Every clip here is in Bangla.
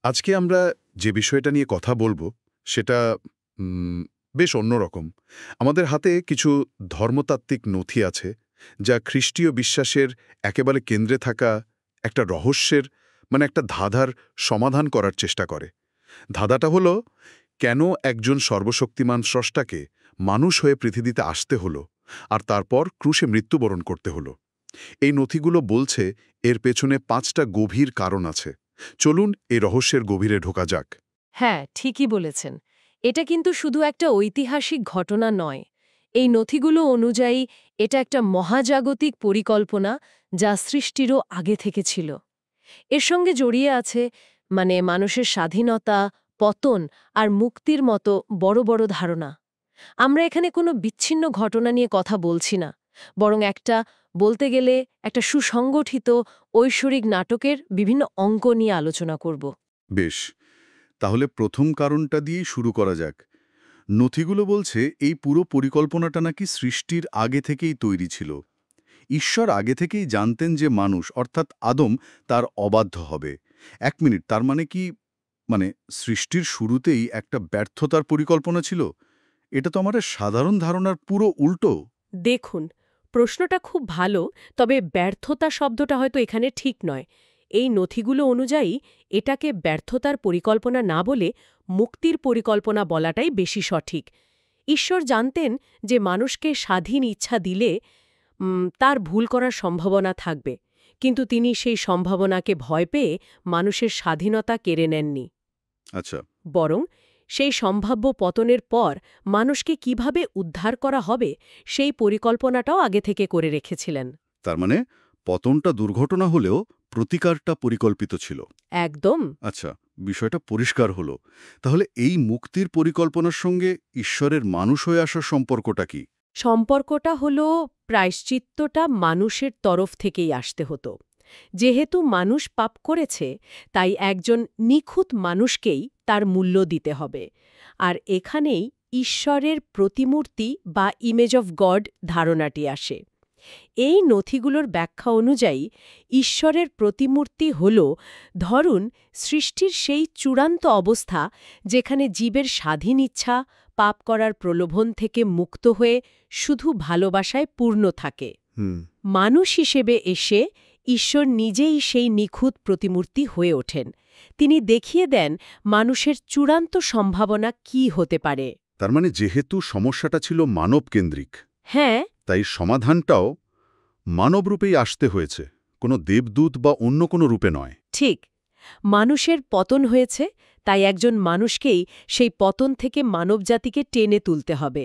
আজকে আমরা যে বিষয়টা নিয়ে কথা বলবো সেটা বেশ অন্যরকম। আমাদের হাতে কিছু ধর্মতাত্ত্বিক নথি আছে, যা খ্রিস্টীয় বিশ্বাসের একেবারে কেন্দ্রে থাকা একটা রহস্যের একটা ধাঁধার সমাধান করার চেষ্টা করে। ধাঁধাটা হলো, কেন একজন সর্বশক্তিমান স্রষ্টাকে মানুষ হয়ে পৃথিবীতে আসতে হলো আর তারপর ক্রুশে মৃত্যুবরণ করতে হলো। এই নথিগুলো বলছে এর পেছনে 5টা গভীর কারণ আছে। চলুন এই রহস্যের গভীরে ঢোকা যাক। হ্যাঁ, ঠিকই বলেছেন। এটা কিন্তু শুধু একটা ঐতিহাসিক ঘটনা নয়। এই নথিগুলো অনুযায়ী এটা একটা মহাজাগতিক পরিকল্পনা, যা সৃষ্টিরও আগে থেকে ছিল। এর সঙ্গে জড়িয়ে আছে মানুষের স্বাধীনতা, পতন আর মুক্তির মতো বড় বড় ধারণা। আমরা এখানে কোনো বিচ্ছিন্ন ঘটনা নিয়ে কথা বলছি না, বরং বলতে গেলে একটা সুসংগঠিত ঐশ্বরিক নাটকের বিভিন্ন অঙ্ক নিয়ে আলোচনা করব। বেশ, তাহলে প্রথম কারণটা দিয়েই শুরু করা যাক। নথিগুলো বলছে এই পুরো পরিকল্পনাটা নাকি সৃষ্টির আগে থেকেই তৈরি ছিল। ঈশ্বর আগে থেকেই জানতেন যে মানুষ অর্থাৎ আদম তার অবাধ্য হবে। 1 মিনিট, তার মানে কি সৃষ্টির শুরুতেই একটা ব্যর্থতার পরিকল্পনা ছিল? এটা তো আমাদের সাধারণ ধারণার পুরো উল্টো। দেখুন, প্রশ্নটা খুব ভালো, তবে ব্যর্থতা শব্দটা হয়তো এখানে ঠিক নয়। এই নথিগুলো অনুযায়ী এটাকে ব্যর্থতার পরিকল্পনা না বলে মুক্তির পরিকল্পনা বলাটাই বেশি সঠিক। ঈশ্বর জানতেন যে মানুষকে স্বাধীন ইচ্ছা দিলে তার ভুল করার সম্ভাবনা থাকবে, কিন্তু তিনি সেই সম্ভাবনাকে ভয় পেয়ে মানুষের স্বাধীনতা কেড়ে নেননি। আচ্ছা। বরং সেই সম্ভাব্য পতনের পর মানুষকে কিভাবে উদ্ধার করা হবে সেই পরিকল্পনাটাও আগে থেকে করে রেখেছিলেন। তার মানে পতনটা দুর্ঘটনা হলেও প্রতিকারটা পরিকল্পিত ছিল। একদম। আচ্ছা, বিষয়টা পরিষ্কার হলো। তাহলে এই মুক্তির পরিকল্পনার সঙ্গে ঈশ্বরের মানুষ হয়ে আসার সম্পর্কটা কি? সম্পর্কটা হলো, প্রায়শ্চিত্তটা মানুষের তরফ থেকেই আসতে হতো। যেহেতু মানুষ পাপ করেছে, তাই একজন নিখুঁত মানুষকেই তার মূল্য দিতে হবে। আর এখানেই ঈশ্বরের প্রতিমূর্তি বা ইমেজ অফ গড ধারণাটি আসে। এই নথিগুলোর ব্যাখ্যা অনুযায়ী ঈশ্বরের প্রতিমূর্তি হল, ধরুন, সৃষ্টির সেই চূড়ান্ত অবস্থা যেখানে জীবের স্বাধীন ইচ্ছা পাপ করার প্রলোভন থেকে মুক্ত হয়ে শুধু ভালোবাসায় পূর্ণ থাকে। মানুষ হিসেবে এসে ঈশ্বর নিজেই সেই নিখুঁত প্রতিমূর্তি হয়ে ওঠেন। তিনি দেখিয়ে দেন মানুষের চূড়ান্ত সম্ভাবনা কি হতে পারে। তার মানে যেহেতু সমস্যাটা ছিল মানবকেন্দ্রিক, হ্যাঁ, তাই সমাধানটাও মানবরূপেই আসতে হয়েছে, কোনো দেবদূত বা অন্য কোনো রূপে নয়। ঠিক। মানুষের পতন হয়েছে, তাই একজন মানুষকেই সেই পতন থেকে মানবজাতিকে টেনে তুলতে হবে।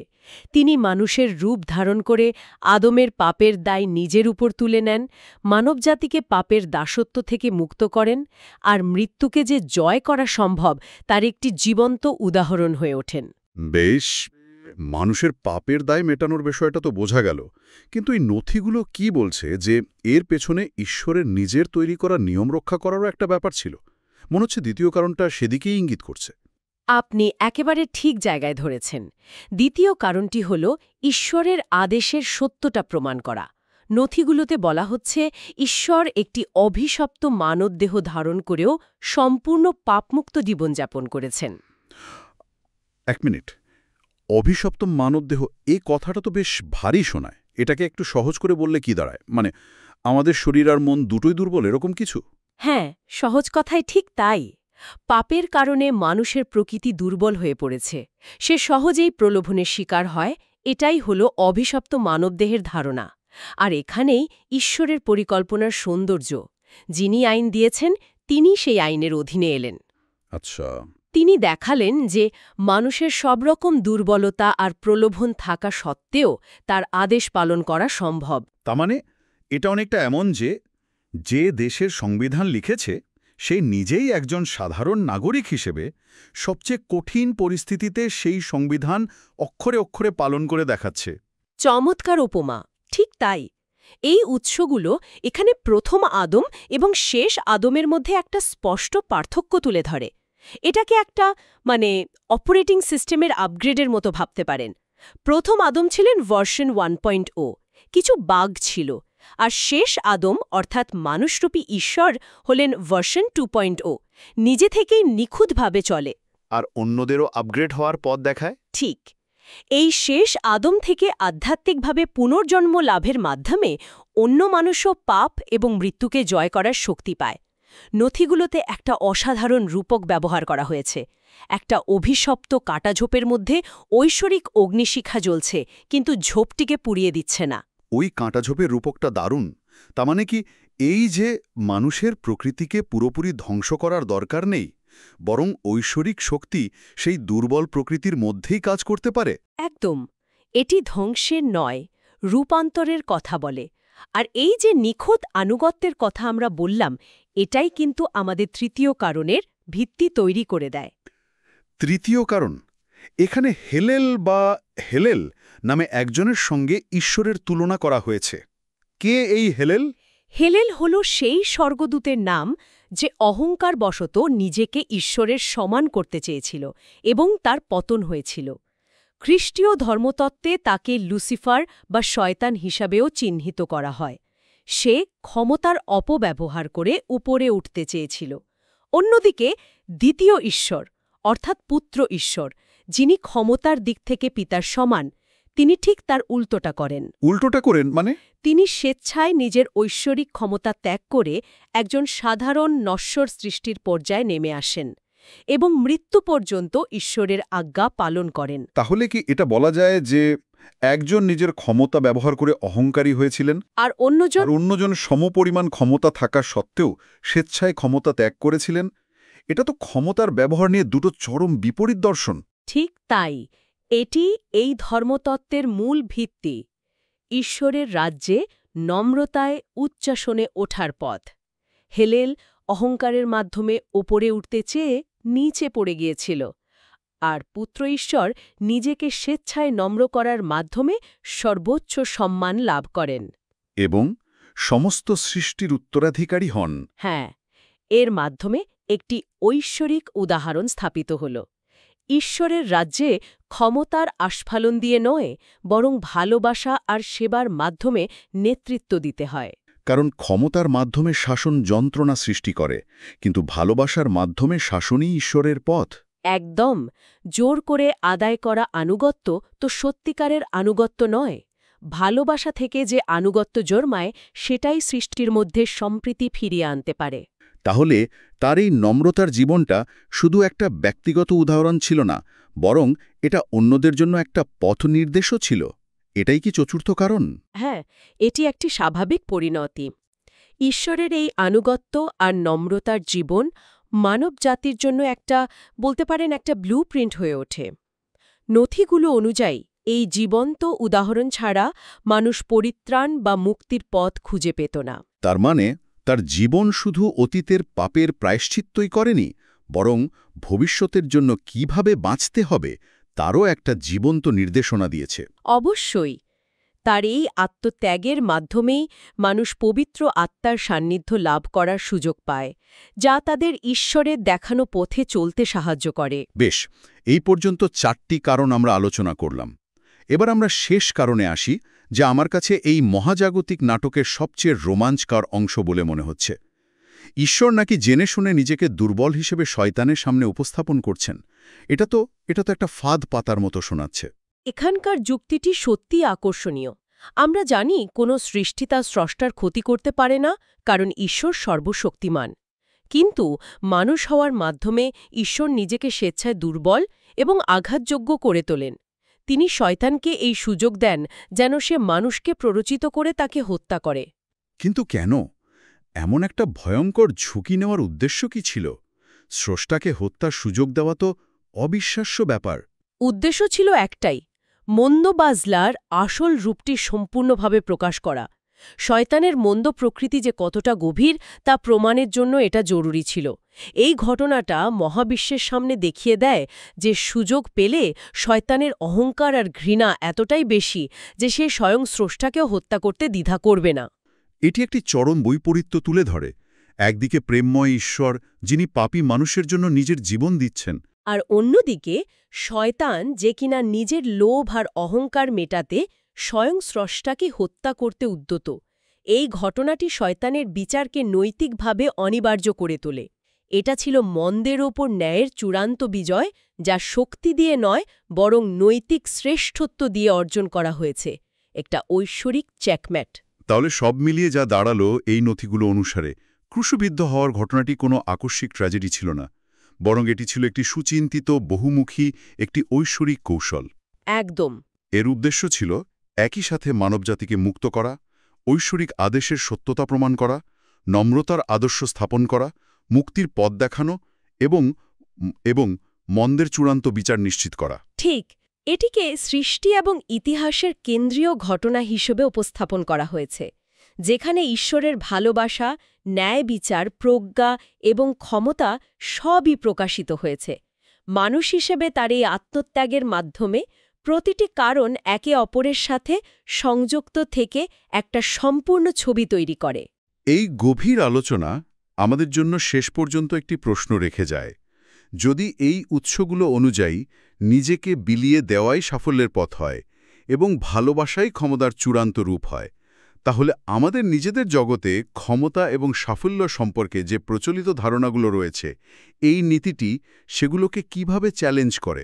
তিনি মানুষের রূপ ধারণ করে আদমের পাপের দায় নিজের উপর তুলে নেন, মানবজাতিকে পাপের দাসত্ব থেকে মুক্ত করেন, আর মৃত্যুকে যে জয় করা সম্ভব তার একটি জীবন্ত উদাহরণ হয়ে ওঠেন। বেশ, মানুষের পাপের দায় মেটানোর বিষয়টা তো বোঝা গেল, কিন্তু এই নথিগুলো কি বলছে যে এর পেছনে ঈশ্বরের নিজের তৈরি করা নিয়ম রক্ষা করারও একটা ব্যাপার ছিল? মনে হচ্ছে দ্বিতীয় কারণটা সেদিকেই ইঙ্গিত করছে। আপনি একেবারে ঠিক জায়গায় ধরেছেন। দ্বিতীয় কারণটি হল ঈশ্বরের আদেশের সত্যটা প্রমাণ করা। নথিগুলোতে বলা হচ্ছে ঈশ্বর একটি অভিশপ্ত মানবদেহ ধারণ করেও সম্পূর্ণ পাপমুক্ত জীবনযাপন করেছেন। 1 মিনিট, অভিশপ্ত মানবদেহ, এই কথাটা তো বেশ ভারী শোনায়। এটাকে একটু সহজ করে বললে কি দাঁড়ায়? আমাদের শরীর আর মন দুটোই দুর্বল, এরকম কিছু? হ্যাঁ, সহজ কথায় ঠিক তাই। পাপের কারণে মানুষের প্রকৃতি দুর্বল হয়ে পড়েছে। সে সহজেই প্রলোভনের শিকার হয়। এটাই হল অভিশপ্ত মানবদেহের ধারণা। আর এখানেই ঈশ্বরের পরিকল্পনার সৌন্দর্য। যিনি আইন দিয়েছেন, তিনি সেই আইনের অধীনে এলেন। আচ্ছা। তিনি দেখালেন যে মানুষের সব রকম দুর্বলতা আর প্রলোভন থাকা সত্ত্বেও তার আদেশ পালন করা সম্ভব। তার মানে এটা অনেকটা এমন যে যে দেশের সংবিধান লিখেছে সে নিজেই একজন সাধারণ নাগরিক হিসেবে সবচেয়ে কঠিন পরিস্থিতিতে সেই সংবিধান অক্ষরে অক্ষরে পালন করে দেখাচ্ছে। চমৎকার উপমা। ঠিক তাই। এই উৎসগুলো এখানে প্রথম আদম এবং শেষ আদমের মধ্যে একটা স্পষ্ট পার্থক্য তুলে ধরে। এটাকে একটা অপারেটিং সিস্টেমের আপগ্রেডের মতো ভাবতে পারেন। প্রথম আদম ছিলেন ভার্সন 1.0। কিছু বাগ ছিল, আর শেষ আদম অর্থাৎ মানুষরূপী ঈশ্বর হলেন ভার্সন 2.0, নিজে থেকেই নিখুঁতভাবে চলে। আর অন্যদেরও আপগ্রেড হওয়ার পথ দেখায়। ঠিক এই শেষ আদম থেকে আধ্যাত্মিকভাবে পুনর্জন্ম লাভের মাধ্যমে অন্য মানুষও পাপ এবং মৃত্যুকে জয় করার শক্তি পায়। নথিগুলোতে একটা অসাধারণ রূপক ব্যবহার করা হয়েছে। একটা অভিশপ্ত কাঁটাঝোপের মধ্যে ঐশ্বরিক অগ্নিশিখা জ্বলছে, কিন্তু ঝোপটিকে পুড়িয়ে দিচ্ছে না। ওই কাঁটাঝোপের রূপকটা দারুণ। তা মানে কি, এই যে মানুষের প্রকৃতিকে পুরোপুরি ধ্বংস করার দরকার নেই, বরং ঐশ্বরিক শক্তি সেই দুর্বল প্রকৃতির মধ্যেই কাজ করতে পারে। একদম, এটি ধ্বংসের নয়, রূপান্তরের কথা বলে। আর এই যে নিখুঁত আনুগত্যের কথা আমরা বললাম, এটাই কিন্তু আমাদের তৃতীয় কারণের ভিত্তি তৈরি করে দেয়। তৃতীয় কারণ, এখানে হেলেল নামে একজনের সঙ্গে ঈশ্বরের তুলনা করা হয়েছে। কে এই হেলেল? হেলেল হল সেই স্বর্গদূতের নাম যে অহংকারবশত নিজেকে ঈশ্বরের সমান করতে চেয়েছিল এবং তার পতন হয়েছিল। খ্রিস্টীয় ধর্মতত্ত্বে তাকে লুসিফার বা শয়তান হিসাবেও চিহ্নিত করা হয়। সে ক্ষমতার অপব্যবহার করে উপরে উঠতে চেয়েছিল। অন্যদিকে দ্বিতীয় ঈশ্বর অর্থাৎ পুত্র ঈশ্বর, যিনি ক্ষমতার দিক থেকে পিতার সমান, তিনি ঠিক তার উল্টোটা করেন। উল্টোটা করেন মানে? তিনি স্বেচ্ছায় নিজের ঐশ্বরিক ক্ষমতা ত্যাগ করে একজন সাধারণ নশ্বর সৃষ্টির পর্যায়ে নেমে আসেন এবং মৃত্যু পর্যন্ত ঈশ্বরের আজ্ঞা পালন করেন। তাহলে কি এটা বলা যায় যে একজন নিজের ক্ষমতা ব্যবহার করে অহংকারী হয়েছিলেন, আর অন্যজন সমপরিমাণ ক্ষমতা থাকা সত্ত্বেও স্বেচ্ছায় ক্ষমতা ত্যাগ করেছিলেন? এটা তো ক্ষমতার ব্যবহার নিয়ে দুটো চরম বিপরীত দর্শন। ঠিক তাই, এটি এই ধর্মতত্ত্বের মূল ভিত্তি। ঈশ্বরের রাজ্যে নম্রতায় উচ্চাসনে ওঠার পথ। হেলেল অহংকারের মাধ্যমে ওপরে উঠতে চেয়ে নিচে পড়ে গিয়েছিল, আর পুত্র ঈশ্বর নিজেকে স্বেচ্ছায় নম্র করার মাধ্যমে সর্বোচ্চ সম্মান লাভ করেন এবং সমস্ত সৃষ্টির উত্তরাধিকারী হন। হ্যাঁ, এর মাধ্যমে একটি ঐশ্বরিক উদাহরণ স্থাপিত হল। ঈশ্বরের রাজ্যে ক্ষমতার আস্ফালন দিয়ে নয়, বরং ভালোবাসা আর সেবার মাধ্যমে নেতৃত্ব দিতে হয়। কারণ ক্ষমতার মাধ্যমে শাসন যন্ত্রণা সৃষ্টি করে, কিন্তু ভালোবাসার মাধ্যমে শাসনই ঈশ্বরের পথ। একদম, জোর করে আদায় করা আনুগত্য তো সত্যিকারের আনুগত্য নয়। ভালোবাসা থেকে যে আনুগত্য জন্মায়, সেটাই সৃষ্টির মধ্যে সম্প্রীতি ফিরিয়ে আনতে পারে। তাহলে তার এই নম্রতার জীবনটা শুধু একটা ব্যক্তিগত উদাহরণ ছিল না, বরং এটা অন্যদের জন্য একটা পথ নির্দেশও ছিল। এটাই কি চতুর্থ কারণ? হ্যাঁ, এটি একটি স্বাভাবিক পরিণতি। ঈশ্বরের এই আনুগত্য আর নম্রতার জীবন মানব জাতির জন্য বলতে পারেন একটা ব্লুপ্রিন্ট হয়ে ওঠে। নথিগুলো অনুযায়ী এই জীবন্ত উদাহরণ ছাড়া মানুষ পরিত্রাণ বা মুক্তির পথ খুঁজে পেত না। তার মানে তার জীবন শুধু অতীতের পাপের প্রায়শ্চিত্তই করেনি, বরং ভবিষ্যতের জন্য কিভাবে বাঁচতে হবে তারও একটা জীবন্ত নির্দেশনা দিয়েছে। অবশ্যই, তার এই আত্মত্যাগের মাধ্যমেই মানুষ পবিত্র আত্মার সান্নিধ্য লাভ করার সুযোগ পায়, যা তাদের ঈশ্বরের দেখানো পথে চলতে সাহায্য করে। বেশ, এই পর্যন্ত 4টি কারণ আমরা আলোচনা করলাম। এবার আমরা শেষ কারণে আসি, যা আমার কাছে এই মহাজাগতিক নাটকের সবচেয়ে রোমাঞ্চকর অংশ বলে মনে হচ্ছে। ঈশ্বর নাকি জেনে শুনে নিজেকে দুর্বল হিসেবে শয়তানের সামনে উপস্থাপন করছেন। এটা তো একটা ফাঁদ পাতার মতো শোনাচ্ছে। এখানকার যুক্তিটি সত্যিই আকর্ষণীয়। আমরা জানি কোনো সৃষ্টি তার স্রষ্টার ক্ষতি করতে পারে না, কারণ ঈশ্বর সর্বশক্তিমান। কিন্তু মানুষ হওয়ার মাধ্যমে ঈশ্বর নিজেকে স্বেচ্ছায় দুর্বল এবং আঘাতযোগ্য করে তোলেন। তিনি শয়তানকে এই সুযোগ দেন যেন সে মানুষকে প্ররোচিত করে তাকে হত্যা করে। কিন্তু কেন? এমন একটা ভয়ঙ্কর ঝুঁকি নেওয়ার উদ্দেশ্য কি ছিল? স্রষ্টাকে হত্যার সুযোগ দেওয়া তো অবিশ্বাস্য ব্যাপার। উদ্দেশ্য ছিল একটাই, মন্দ বাজলার আসল রূপটি সম্পূর্ণভাবে প্রকাশ করা। শয়তানের মন্দ প্রকৃতি যে কতটা গভীর তা প্রমাণের জন্য এটা জরুরি ছিল। এই ঘটনাটা মহাবিশ্বের সামনে দেখিয়ে দেয় যে সুযোগ পেলে শয়তানের অহংকার আর ঘৃণা এতটাই বেশি যে সে স্বয়ং স্রষ্টাকেও হত্যা করতে দ্বিধা করবে না। এটি একটি চরম বৈপরীত্য তুলে ধরে। একদিকে প্রেমময় ঈশ্বর, যিনি পাপী মানুষের জন্য নিজের জীবন দিচ্ছেন, আর অন্যদিকে শয়তান, যে কিনা নিজের লোভ আর অহংকার মেটাতে স্বয়ং স্রষ্টাকে হত্যা করতে উদ্যত। এই ঘটনাটি শয়তানের বিচারকে নৈতিকভাবে অনিবার্য করে তোলে। এটা ছিল মন্দের ওপর ন্যায়ের চূড়ান্ত বিজয়, যা শক্তি দিয়ে নয় বরং নৈতিক শ্রেষ্ঠত্ব দিয়ে অর্জন করা হয়েছে, একটা ঐশ্বরিক চেকম্যাট। তাহলে সব মিলিয়ে যা দাঁড়ালো এই নথিগুলো অনুসারে ক্রুশবিদ্ধ হওয়ার ঘটনাটি কোনো আকস্মিক ট্র্যাজেডি ছিল না, বরং এটি ছিল একটি সুচিন্তিত, বহুমুখী, একটি ঐশ্বরিক কৌশল। একদম। এর উদ্দেশ্য ছিল একই সাথে মানবজাতিকে মুক্ত করা, ঐশ্বরিক আদেশের সত্যতা প্রমাণ করা, নম্রতার আদর্শ স্থাপন করা, মুক্তির পথ দেখানো এবং মন্দের চূড়ান্ত বিচার নিশ্চিত করা। ঠিক, এটিকে সৃষ্টি এবং ইতিহাসের কেন্দ্রীয় ঘটনা হিসেবে উপস্থাপন করা হয়েছে, যেখানে ঈশ্বরের ভালোবাসা, ন্যায় বিচার, প্রজ্ঞা এবং ক্ষমতা সবই প্রকাশিত হয়েছে। মানুষ হিসেবে তার এই আত্মত্যাগের মাধ্যমে প্রতিটি কারণ একে অপরের সাথে সংযুক্ত থেকে একটা সম্পূর্ণ ছবি তৈরি করে। এই গভীর আলোচনা আমাদের জন্য শেষ পর্যন্ত একটি প্রশ্ন রেখে যায়। যদি এই উৎসগুলো অনুযায়ী নিজেকে বিলিয়ে দেওয়াই সাফল্যের পথ হয় এবং ভালোবাসাই ক্ষমতার চূড়ান্ত রূপ হয়, তাহলে আমাদের নিজেদের জগতে ক্ষমতা এবং সাফল্য সম্পর্কে যে প্রচলিত ধারণাগুলো রয়েছে, এই নীতিটি সেগুলোকে কিভাবে চ্যালেঞ্জ করে?